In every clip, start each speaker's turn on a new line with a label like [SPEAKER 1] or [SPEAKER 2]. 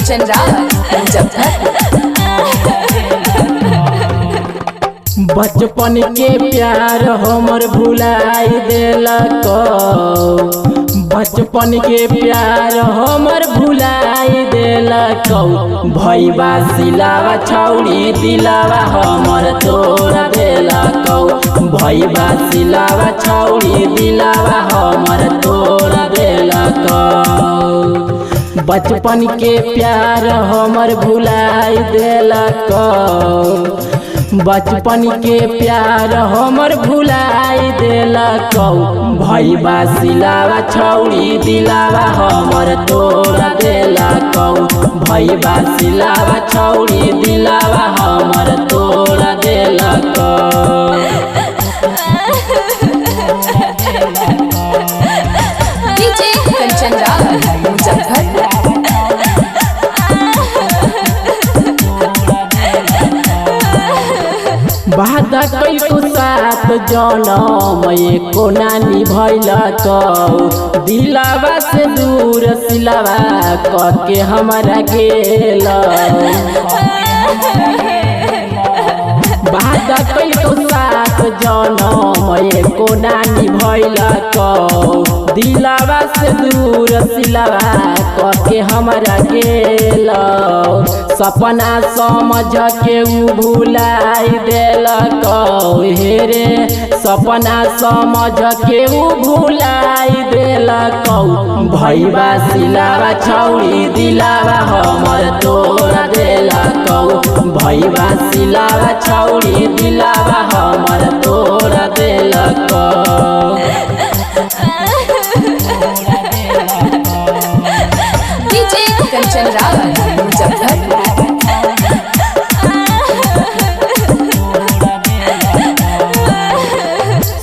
[SPEAKER 1] कंचन राज
[SPEAKER 2] बचपन के प्यार हमर भुलाई देलक। बचपन के प्यार हमर भुलाई देलक। भैया सिलावा छौड़ी दिलावा हमर तोड़ देलक। भैया सिलावा छौड़ी दिलावा हमर तोड़ देलक। बचपन के प्यार हमर भुलाई देलक। बचपन के प्यार हमर भुलाई देलक। भैया सिलावा छौड़ी दिलावा हमर तोड़ देलक। भैया सिलावा छौड़ी दिलावा हमर तोड़ देलक।
[SPEAKER 1] डीजे कंचन राज
[SPEAKER 2] बाधा कैको साथ जनम एको नानी भैलक। दिलावा से दूर सिलावा कके हमारा गेल। बाधा कैको साथ जनम एको नानी भैलक। दिलावा से दूर सिलावा कके हमारा गेल। सपना समझ के उ भुलाई देलक। हे रे सपना समझ के उ भुलाई देलक। भैया सिलावा छौड़ी दिलावा हमर तोड़ देलक। भैया सिलावा छौड़ी दिलावा हमर तोड़ देलक।
[SPEAKER 1] डीजे कंचन राज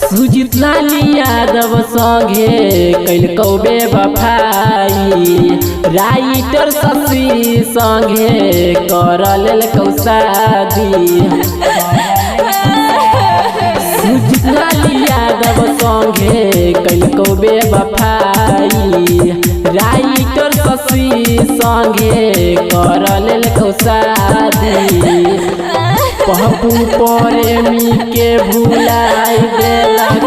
[SPEAKER 2] सुजीत लाली यादव संगे कैलकौ बेवफाई। राइटर शशि संगे कर लेलकौ शादी। सुजीत लाली यादव संगे कैलकौ बेवफाई। राइटर शशि संगे कर लेलकौ शादी। पप्पू प्रेमी के भुलाई देलक।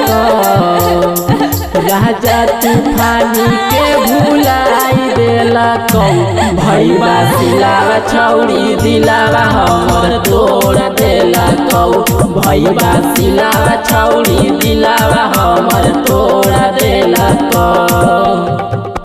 [SPEAKER 2] राजा तूफानी के भुलाई देलक। भैया सिलावा छौड़ी दिलावा हमर तोड़ देलक। भैया सिलावा छौड़ी दिलावा